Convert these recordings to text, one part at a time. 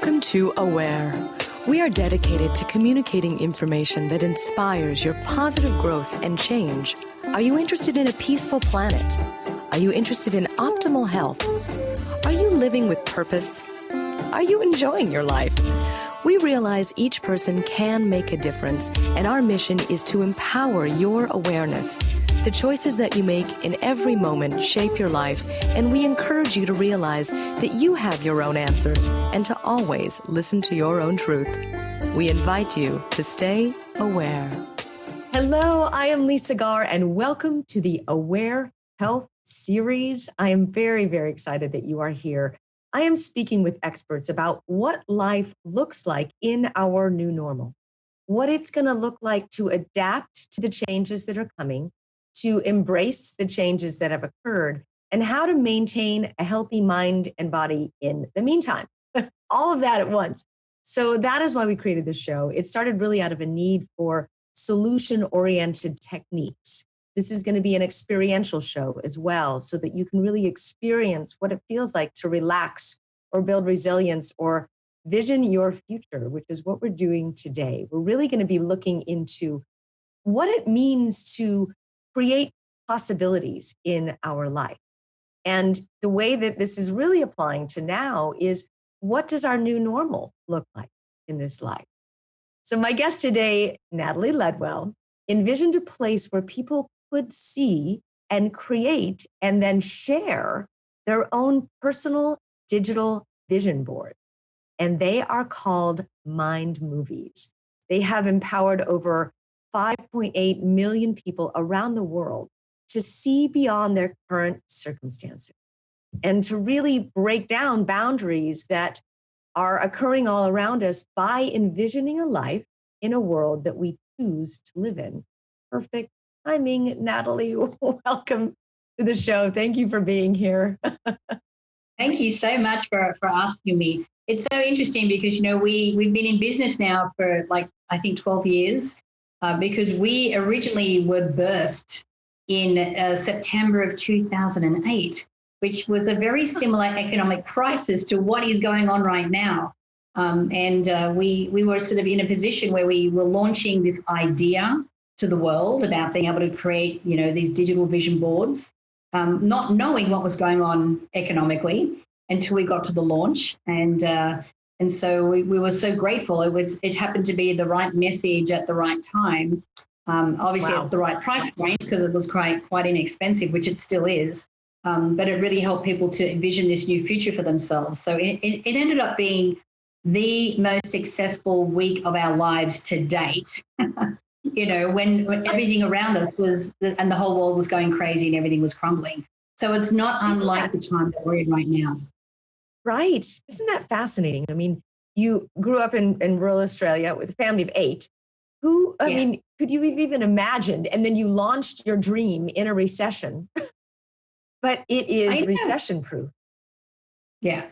Welcome to Aware. We are dedicated to communicating information that inspires your positive growth and change. Are you interested in a peaceful planet? Are you interested in optimal health? Are you living with purpose? Are you enjoying your life? We realize each person can make a difference, and our mission is to empower your awareness. The choices that you make in every moment shape your life, and we encourage you to realize that you have your own answers and to always listen to your own truth. We invite you to stay aware. Hello, I am Lisa Garr, and welcome to the Aware Health series. I am very, very excited that you are here. I am speaking with experts about what life looks like in our new normal, what it's going to look like to adapt to the changes that are coming, to embrace the changes that have occurred, and how to maintain a healthy mind and body in the meantime. All of that at once. So that is why we created this show. It started really out of a need for solution-oriented techniques. This is going to be an experiential show as well, so that you can really experience what it feels like to relax or build resilience or vision your future, which is what we're doing today. We're really going to be looking into what it means to create possibilities in our life. And the way that this is really applying to now is, what does our new normal look like in this life? So my guest today, Natalie Ledwell, envisioned a place where people could see and create and then share their own personal digital vision board. And they are called MindMovies. They have empowered over 5.8 million people around the world to see beyond their current circumstances and to really break down boundaries that are occurring all around us by envisioning a life in a world that we choose to live in. Perfect timing, Natalie. Welcome to the show. Thank you for being here. Thank you so much for asking me. It's so interesting because, we've been in business now for I think 12 years. Because we originally were birthed in September of 2008, which was a very similar economic crisis to what is going on right now. We were sort of in a position where we were launching this idea to the world about being able to create, these digital vision boards, not knowing what was going on economically until we got to the launch. And so we were so grateful. It happened to be the right message at the right time, obviously Wow. at the right price point, because it was quite inexpensive, which it still is. But it really helped people to envision this new future for themselves. So it ended up being the most successful week of our lives to date. When everything around us was, and the whole world was going crazy and everything was crumbling. So it's not unlike the time that we're in right now. Right. Isn't that fascinating? I mean, you grew up in rural Australia with a family of 8. I mean, could you have even imagined? And then you launched your dream in a recession, but it is recession proof. Yeah.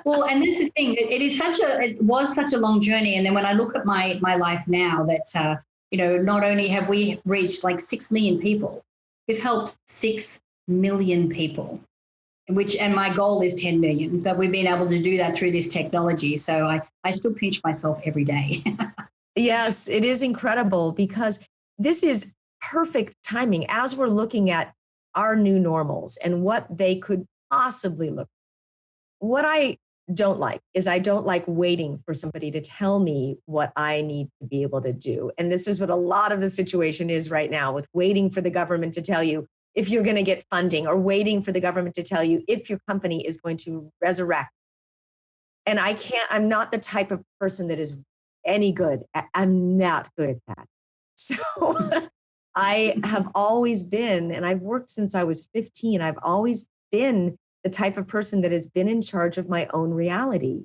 Well, and that's the thing. It was such a long journey. And then when I look at my life now, that, not only have we reached 6 million people, we've helped 6 million people. And my goal is 10 million, but we've been able to do that through this technology. So I still pinch myself every day. Yes, it is incredible, because this is perfect timing as we're looking at our new normals and what they could possibly look like. What I don't like is I don't like waiting for somebody to tell me what I need to be able to do. And this is what a lot of the situation is right now, with waiting for the government to tell you if you're going to get funding, or waiting for the government to tell you if your company is going to resurrect. And I'm not the type of person that is any good. I'm not good at that. So I have always been, and I've worked since I was 15, I've always been the type of person that has been in charge of my own reality.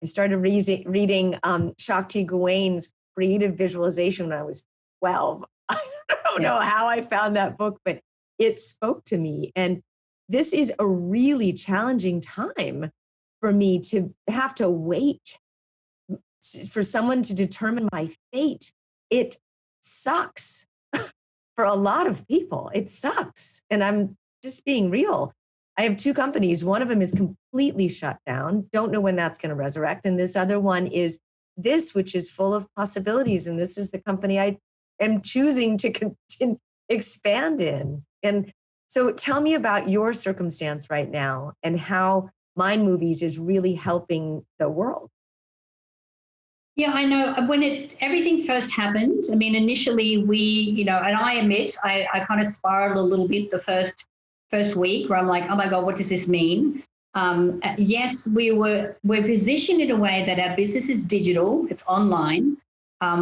I started reading Shakti Gawain's Creative Visualization when I was 12. I don't know how I found that book, but it spoke to me. And this is a really challenging time for me to have to wait for someone to determine my fate. It sucks for a lot of people. It sucks. And I'm just being real. I have two companies. One of them is completely shut down. Don't know when that's going to resurrect. And this other one is this, which is full of possibilities. And this is the company I am choosing to continue, expand in. And so tell me about your circumstance right now and how Mind Movies is really helping the world. Yeah, I know. When everything first happened, I mean, initially and I admit I kind of spiraled a little bit the first week where I'm like, oh my God, what does this mean? Yes, we're positioned in a way that our business is digital, it's online.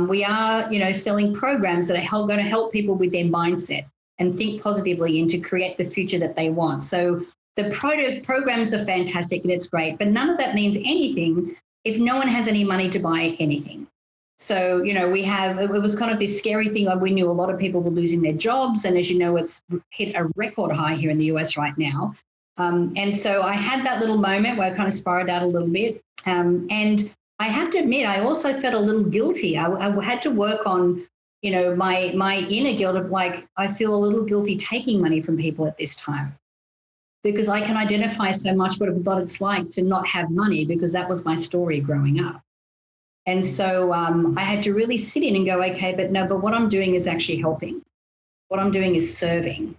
We are, selling programs that are going to help people with their mindset and think positively and to create the future that they want. So the programs are fantastic and it's great, but none of that means anything if no one has any money to buy anything. So, it was kind of this scary thing. We knew a lot of people were losing their jobs. And as you know, it's hit a record high here in the US right now. And so I had that little moment where I kind of spiraled out a little bit. And I have to admit, I also felt a little guilty. I had to work on, my inner guilt of like, I feel a little guilty taking money from people at this time, because I can identify so much what it's like to not have money, because that was my story growing up. And so I had to really sit in and go, okay, but what I'm doing is actually helping. What I'm doing is serving.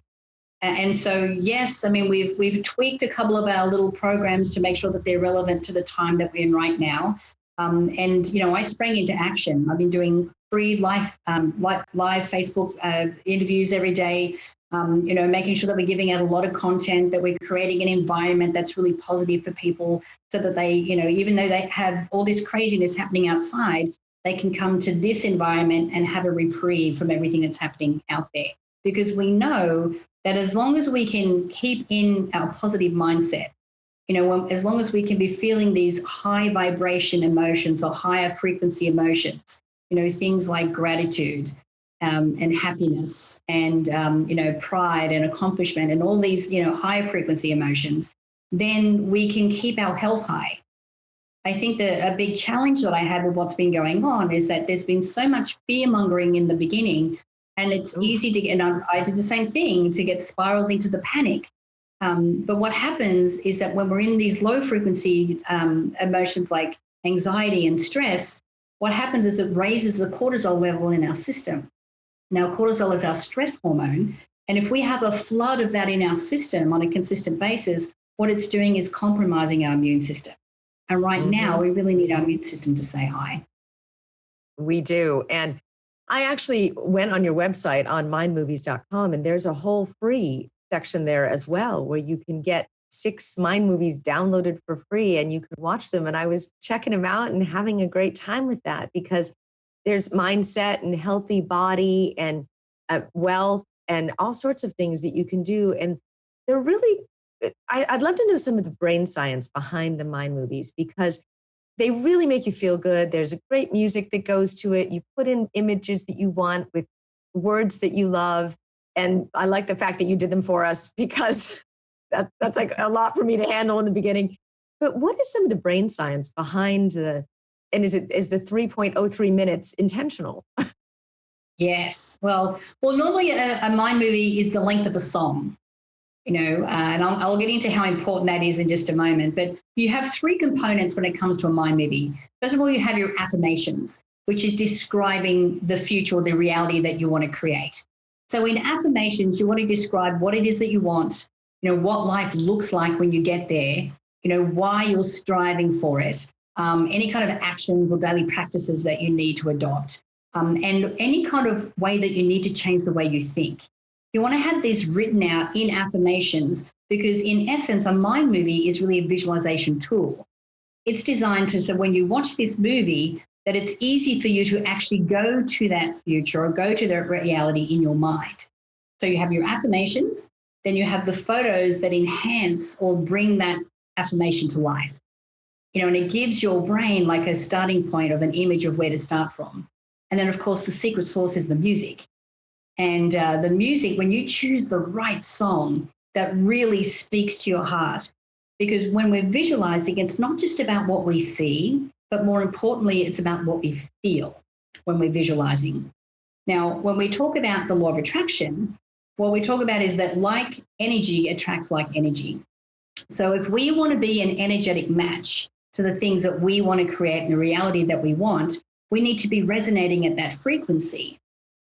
And so, yes, I mean, we've tweaked a couple of our little programs to make sure that they're relevant to the time that we're in right now. And I sprang into action. I've been doing free live Facebook interviews every day. Making sure that we're giving out a lot of content, that we're creating an environment that's really positive for people so that they, even though they have all this craziness happening outside, they can come to this environment and have a reprieve from everything that's happening out there. Because we know that as long as we can keep in our positive mindset, as long as we can be feeling these high vibration emotions or higher frequency emotions, things like gratitude, and happiness and, pride and accomplishment and all these, high frequency emotions, then we can keep our health high. I think that a big challenge that I had with what's been going on is that there's been so much fear mongering in the beginning, and it's easy to get, and I did the same thing, to get spiraled into the panic. But what happens is that when we're in these low frequency emotions like anxiety and stress, what happens is it raises the cortisol level in our system. Now, cortisol is our stress hormone. And if we have a flood of that in our system on a consistent basis, what it's doing is compromising our immune system. And right now, we really need our immune system to stay high. We do. And I actually went on your website on mindmovies.com, and there's a whole free section there as well, where you can get 6 Mind Movies downloaded for free and you could watch them. And I was checking them out and having a great time with that, because there's mindset and healthy body and wealth and all sorts of things that you can do. And they're really, I'd love to know some of the brain science behind the Mind Movies, because they really make you feel good. There's a great music that goes to it. You put in images that you want with words that you love. And I like the fact that you did them for us, because that's like a lot for me to handle in the beginning. But what is some of the brain science behind and is the 3.03 minutes intentional? Yes. Well, normally a mind movie is the length of a song, and I'll get into how important that is in just a moment. But you have 3 components when it comes to a mind movie. First of all, you have your affirmations, which is describing the future or the reality that you want to create. So in affirmations, you want to describe what it is that you want, what life looks like when you get there, why you're striving for it, any kind of actions or daily practices that you need to adopt, and any kind of way that you need to change the way you think. You want to have this written out in affirmations, because in essence, a mind movie is really a visualization tool. It's designed so when you watch this movie, that it's easy for you to actually go to that future or go to that reality in your mind. So you have your affirmations, then you have the photos that enhance or bring that affirmation to life. And it gives your brain like a starting point of an image of where to start from. And then, of course, the secret sauce is the music. And the music, when you choose the right song that really speaks to your heart, because when we're visualizing, it's not just about what we see, but more importantly, it's about what we feel when we're visualizing. Now, when we talk about the law of attraction, what we talk about is that like energy attracts like energy. So if we want to be an energetic match to the things that we want to create and the reality that we want, we need to be resonating at that frequency.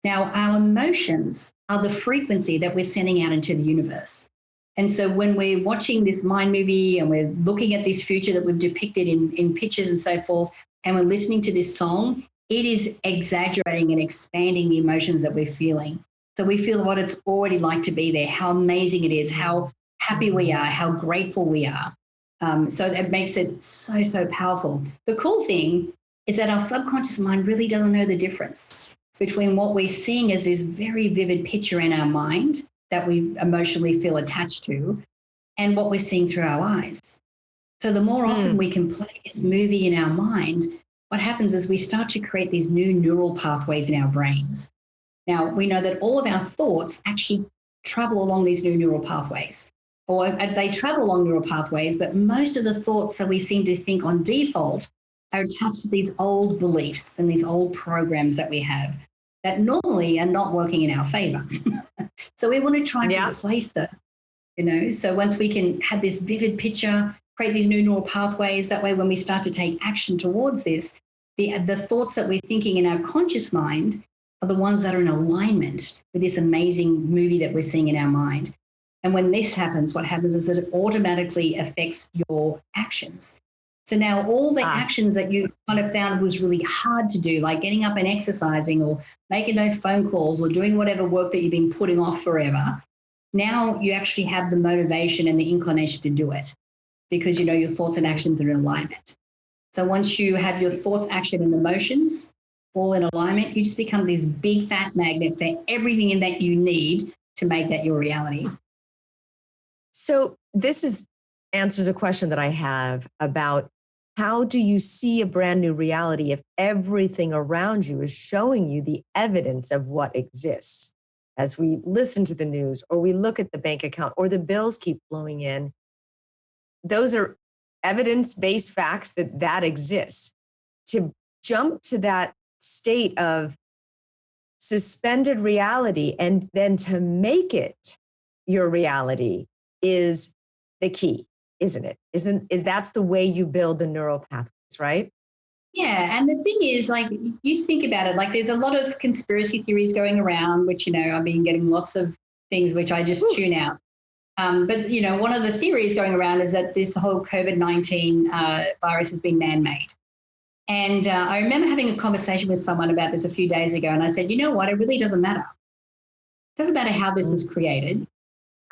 Now, our emotions are the frequency that we're sending out into the universe. And so when we're watching this mind movie and we're looking at this future that we've depicted in pictures and so forth, and we're listening to this song, it is exaggerating and expanding the emotions that we're feeling. So we feel what it's already like to be there, how amazing it is, how happy we are, how grateful we are. So that makes it so, so powerful. The cool thing is that our subconscious mind really doesn't know the difference between what we're seeing as this very vivid picture in our mind that we emotionally feel attached to and what we're seeing through our eyes. So the more often we can play this movie in our mind, what happens is we start to create these new neural pathways in our brains. Now, we know that all of our thoughts actually travel along these new neural pathways, or they travel along neural pathways, but most of the thoughts that we seem to think on default are attached to these old beliefs and these old programs that we have that normally are not working in our favor. So we want to try to replace them, so once we can have this vivid picture, create these new neural pathways, that way when we start to take action towards this, the thoughts that we're thinking in our conscious mind are the ones that are in alignment with this amazing movie that we're seeing in our mind. And when this happens, what happens is that it automatically affects your actions. So now all the actions that you kind of found was really hard to do, like getting up and exercising or making those phone calls or doing whatever work that you've been putting off forever, now you actually have the motivation and the inclination to do it because your thoughts and actions are in alignment. So once you have your thoughts, action, and emotions all in alignment, you just become this big fat magnet for everything in that you need to make that your reality. So this answers a question that I have about how do you see a brand new reality if everything around you is showing you the evidence of what exists? As we listen to the news or we look at the bank account or the bills keep flowing in, those are evidence-based facts that exists. To jump to that state of suspended reality and then to make it your reality is the key, isn't it? Is that's the way you build the neural pathways, right? Yeah, and the thing is, like, you think about it, like there's a lot of conspiracy theories going around, which, I've been getting lots of things which I just tune out. But, one of the theories going around is that this whole COVID-19 virus has been man-made. And I remember having a conversation with someone about this a few days ago, and I said, you know what, it really doesn't matter. It doesn't matter how this was created,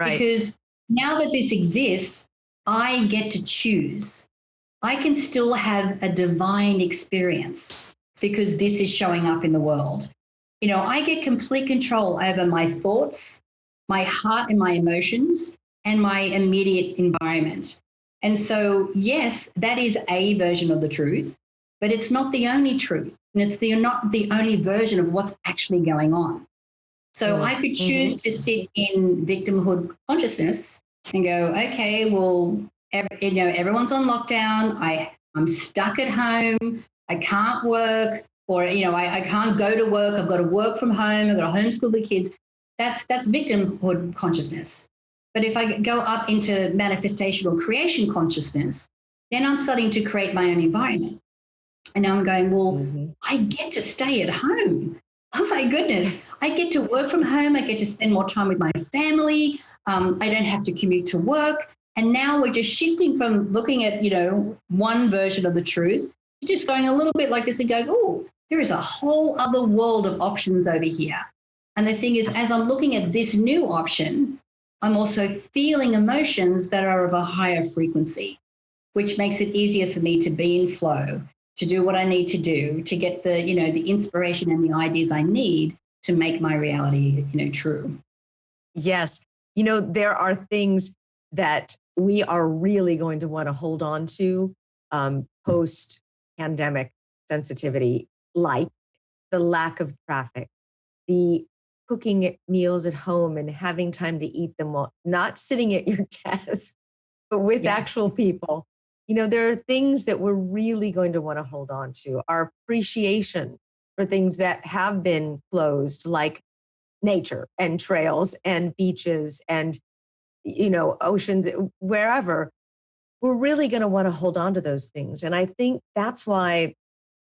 right? Because now that this exists, I get to choose. I can still have a divine experience because this is showing up in the world. I get complete control over my thoughts, my heart and my emotions, and my immediate environment. And so, yes, that is a version of the truth, but it's not the only truth. And it's not the only version of what's actually going on. So I could choose to sit in victimhood consciousness and go, okay, well, everyone's on lockdown. I'm stuck at home. I can't work, or I can't go to work. I've got to work from home. I've got to homeschool the kids. That's victimhood consciousness. But if I go up into manifestation or creation consciousness, then I'm starting to create my own environment. And now I'm going, well, I get to stay at home. Oh my goodness. I get to work from home. I get to spend more time with my family. I don't have to commute to work. And now we're just shifting from looking at, one version of the truth to just going a little bit like this and going, oh, there is a whole other world of options over here. And the thing is, as I'm looking at this new option, I'm also feeling emotions that are of a higher frequency, which makes it easier for me to be in flow, to do what I need to do, to get the, the inspiration and the ideas I need to make my reality, true. Yes. There are things that we are really going to want to hold on to post-pandemic sensitivity, like the lack of traffic, the cooking meals at home and having time to eat them while not sitting at your desk, but with actual people. There are things that we're really going to want to hold on to. Our appreciation for things that have been closed, like nature and trails and beaches and oceans, wherever, we're really going to want to hold on to those things. And I think that's why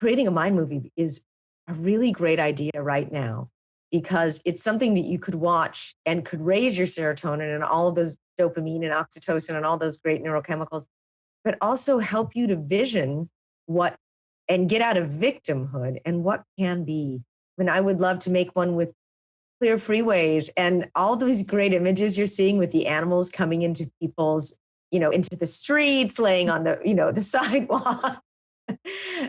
creating a mind movie is a really great idea right now, because it's something that you could watch and could raise your serotonin and all of those dopamine and oxytocin and all those great neurochemicals, but also help you to vision what and get out of victimhood and what can be. I mean, I would love to make one with clear freeways and all those great images you're seeing with the animals coming into people's, into the streets, laying on the, the sidewalk.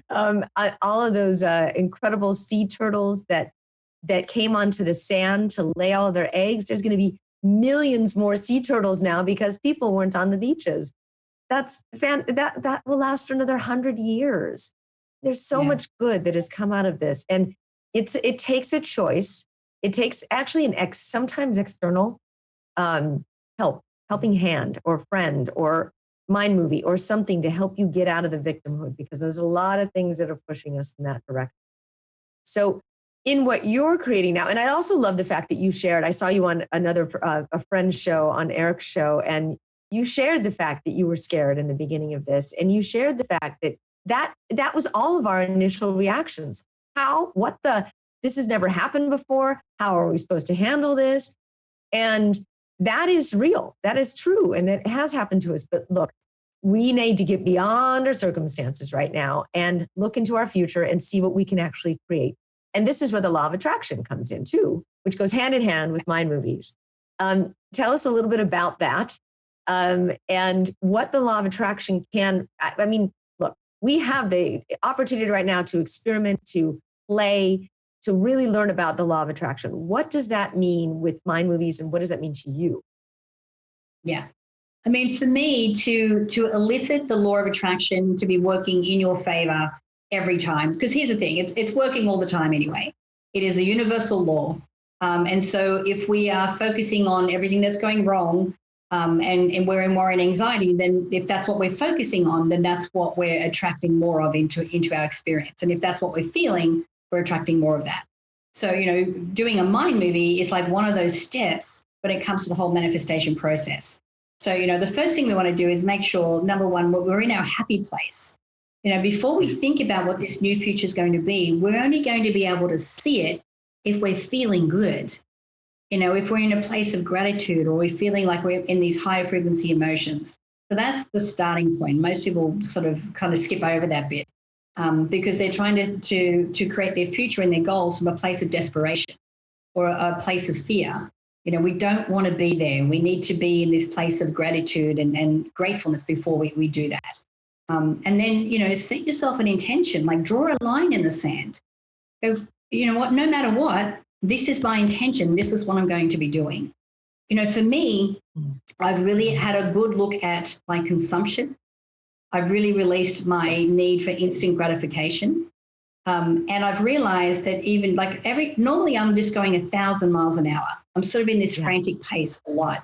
All of those incredible sea turtles that came onto the sand to lay all their eggs. There's going to be millions more sea turtles now because people weren't on the beaches. That will last for another 100 years. There's so much good that has come out of this, and it takes a choice. It takes actually sometimes external helping hand or friend or mind movie or something to help you get out of the victimhood, because there's a lot of things that are pushing us in that direction. So in what you're creating now, and I also love the fact that you shared, I saw you on another, a friend's show, on Eric's show, and you shared the fact that you were scared in the beginning of this, and you shared the fact that was all of our initial reactions. This has never happened before. How are we supposed to handle this? And that is real. That is true. And that has happened to us. But look, we need to get beyond our circumstances right now and look into our future and see what we can actually create. And this is where the law of attraction comes in too, which goes hand in hand with mind movies. Tell us a little bit about that and what the law of attraction can. I mean, look, we have the opportunity right now to experiment, to play, to really learn about the law of attraction. What does that mean with mind movies, and what does that mean to you? Yeah. I mean, for me, to elicit the law of attraction to be working in your favor every time, because here's the thing, it's working all the time anyway. It is a universal law. And so if we are focusing on everything that's going wrong and we're in worry and anxiety, then if that's what we're focusing on, then that's what we're attracting more of into our experience. And if that's what we're feeling, we're attracting more of that. So, doing a mind movie is like one of those steps when it comes to the whole manifestation process. So, the first thing we want to do is make sure, number one, we're in our happy place. Before we think about what this new future is going to be, we're only going to be able to see it if we're feeling good. If we're in a place of gratitude, or we're feeling like we're in these higher frequency emotions. So that's the starting point. Most people kind of skip over that bit. Because they're trying to create their future and their goals from a place of desperation or a place of fear. We don't want to be there. We need to be in this place of gratitude and gratefulness before we do that. And then, set yourself an intention, like draw a line in the sand. Go, what, no matter what, this is my intention. This is what I'm going to be doing. For me, I've really had a good look at my consumption. I've really released my need for instant gratification. And I've realized that even normally I'm just going 1,000 miles an hour. I'm sort of in this frantic pace a lot.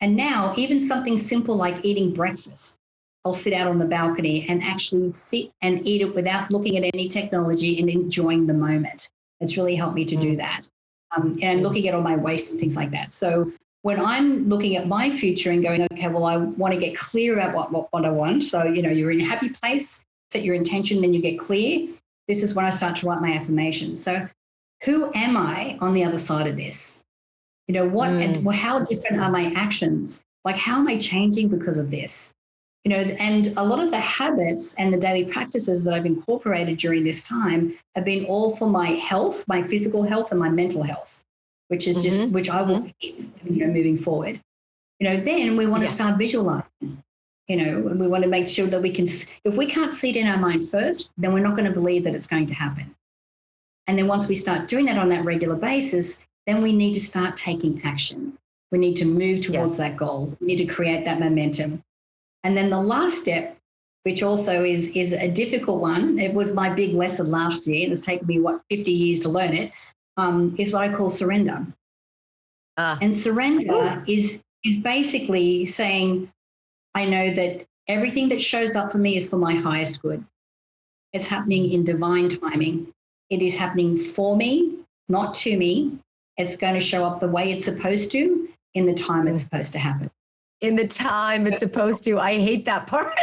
And now even something simple like eating breakfast, I'll sit out on the balcony and actually sit and eat it without looking at any technology and enjoying the moment. It's really helped me to do that. And looking at all my waste and things like that. So when I'm looking at my future and going, okay, well, I want to get clear about what I want. So, you're in a happy place, set your intention, then you get clear. This is when I start to write my affirmations. So who am I on the other side of this? And how different are my actions? Like, how am I changing because of this? And a lot of the habits and the daily practices that I've incorporated during this time have been all for my health, my physical health and my mental health, which is which I will keep, moving forward. Then we want to start visualizing. We want to make sure that we can, if we can't see it in our mind first, then we're not going to believe that it's going to happen. And then once we start doing that on that regular basis, then we need to start taking action. We need to move towards that goal. We need to create that momentum. And then the last step, which also is a difficult one, it was my big lesson last year, and it's taken me, 50 years to learn it, is what I call surrender. And surrender is basically saying, I know that everything that shows up for me is for my highest good. It's happening in divine timing. It is happening for me, not to me. It's going to show up the way it's supposed to in the time it's supposed to happen. in the time it's supposed to. I hate that part.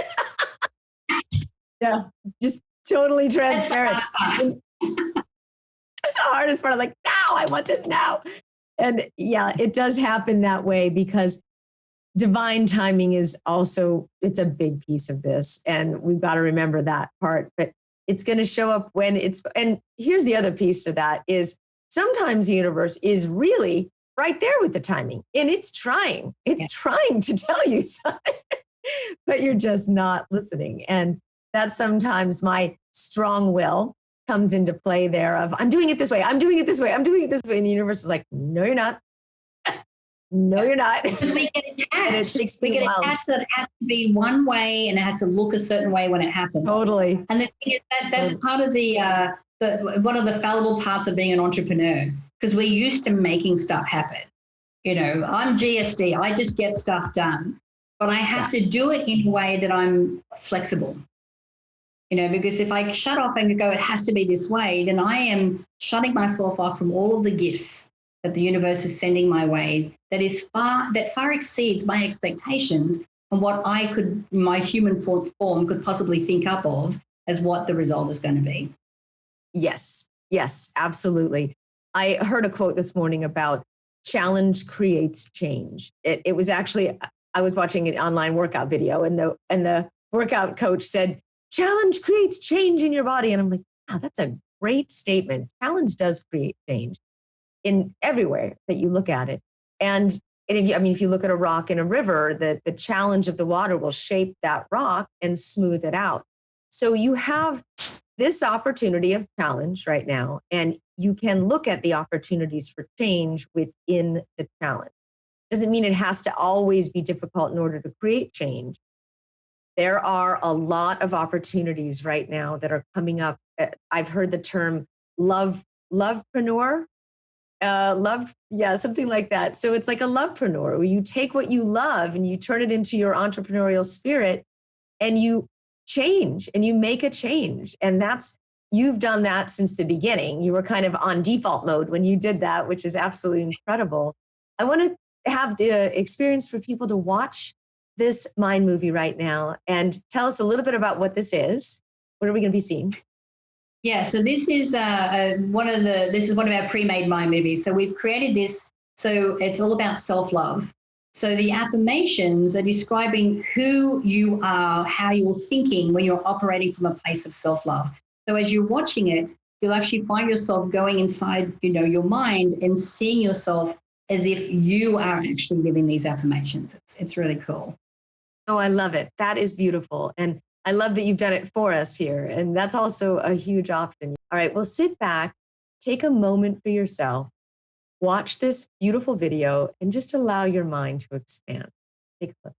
Yeah, just totally transparent. That's the hardest part. I'm like, now I want this now. And yeah, it does happen that way because divine timing is also, it's a big piece of this. And we've got to remember that part, but it's going to show up when it's, and here's the other piece to that is sometimes the universe is really right there with the timing and it's trying to tell you something, but you're just not listening. And that's sometimes my strong will comes into play there of I'm doing it this way. I'm doing it this way. I'm doing it this way. And the universe is like, no, you're not. No, you're not. Because we get attached. And it takes we me get a while. attached that it has to be one way and it has to look a certain way when it happens. Totally. And the thing is that's part of the one of the fallible parts of being an entrepreneur because we're used to making stuff happen. You know, I'm GSD. I just get stuff done, but I have to do it in a way that I'm flexible. You know, because if I shut off and go, it has to be this way, then I am shutting myself off from all of the gifts that the universe is sending my way that far exceeds my expectations and what I could, my human form could possibly think up of as what the result is going to be. Yes, absolutely. I heard a quote this morning about challenge creates change. It was actually, I was watching an online workout video and the workout coach said, challenge creates change in your body. And I'm like, wow, that's a great statement. Challenge does create change in everywhere that you look at it. And if you look at a rock in a river, the challenge of the water will shape that rock and smooth it out. So you have this opportunity of challenge right now, and you can look at the opportunities for change within the challenge. Doesn't mean it has to always be difficult in order to create change. There are a lot of opportunities right now that are coming up. I've heard the term lovepreneur. Something like that. So it's like a lovepreneur where you take what you love and you turn it into your entrepreneurial spirit and you change and you make a change. And you've done that since the beginning. You were kind of on default mode when you did that, which is absolutely incredible. I want to have the experience for people to watch this Mind movie right now and tell us a little bit about what this is. What are we going to be seeing? Yeah, so this is one of our pre-made Mind movies. So we've created this, so it's all about self-love. So the affirmations are describing who you are, how you're thinking when you're operating from a place of self-love. So as you're watching it, you'll actually find yourself going inside, your mind and seeing yourself as if you are actually living these affirmations. It's really cool. Oh, I love it. That is beautiful. And I love that you've done it for us here. And that's also a huge option. All right, well, sit back, take a moment for yourself, watch this beautiful video, and just allow your mind to expand. Take a look.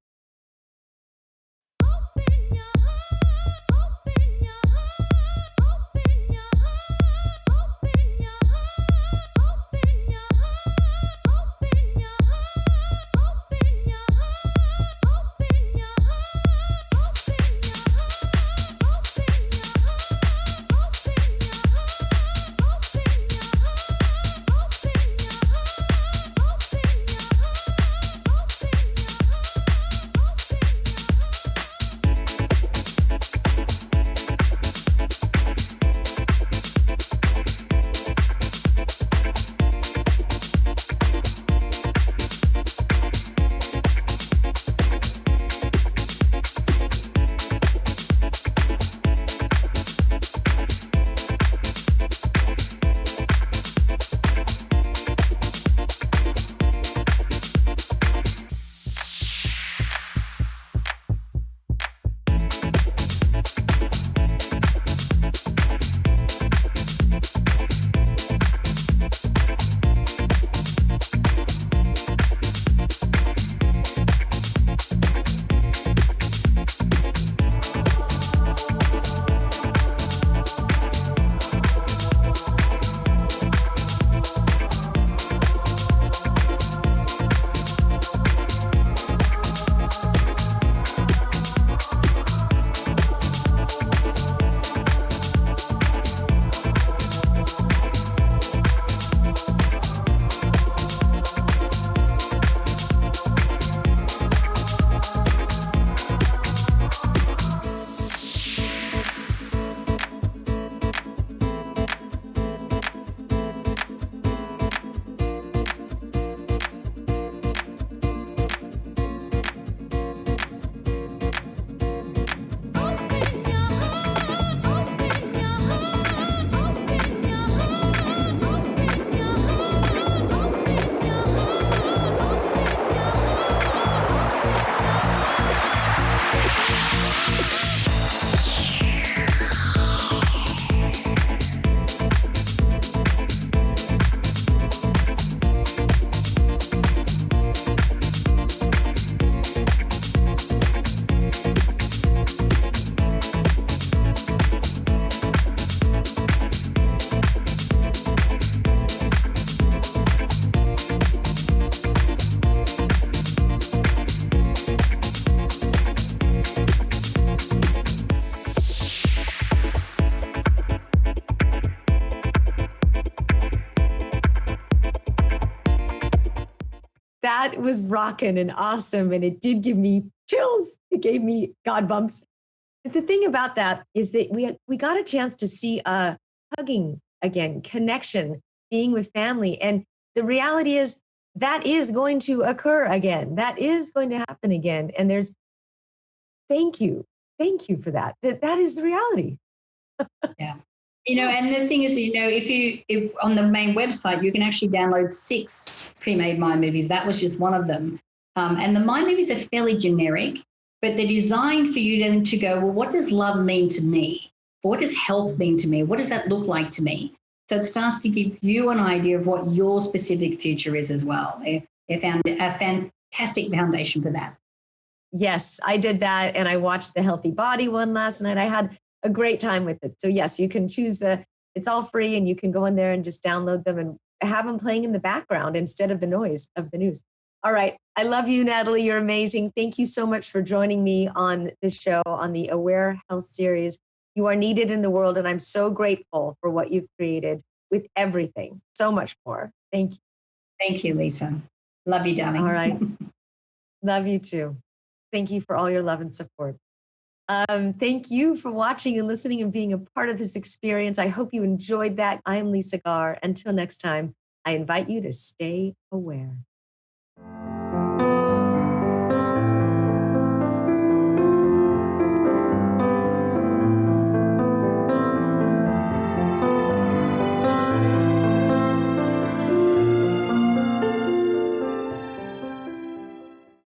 was rocking and awesome. And it did give me chills. It gave me God bumps. But the thing about that is that we got a chance to see hugging again, connection, being with family. And the reality is that is going to occur again. That is going to happen again. And there's thank you. Thank you for that. That is the reality. Yeah. And the thing is, if on the main website, you can actually download 6 pre-made mind movies. That was just one of them. And the mind movies are fairly generic, but they're designed for you then to go, well, what does love mean to me? Or what does health mean to me? What does that look like to me? So it starts to give you an idea of what your specific future is as well. They found a fantastic foundation for that. Yes, I did that. And I watched the Healthy Body one last night. I had a great time with it. So yes, you can choose it's all free and you can go in there and just download them and have them playing in the background instead of the noise of the news. All right. I love you, Natalie. You're amazing. Thank you so much for joining me on this show on the Aware Health series. You are needed in the world. And I'm so grateful for what you've created with everything. So much more. Thank you. Thank you, Lisa. Love you, darling. All right. Love you too. Thank you for all your love and support. Thank you for watching and listening and being a part of this experience. I hope you enjoyed that. I'm Lisa Garr. Until next time, I invite you to stay aware.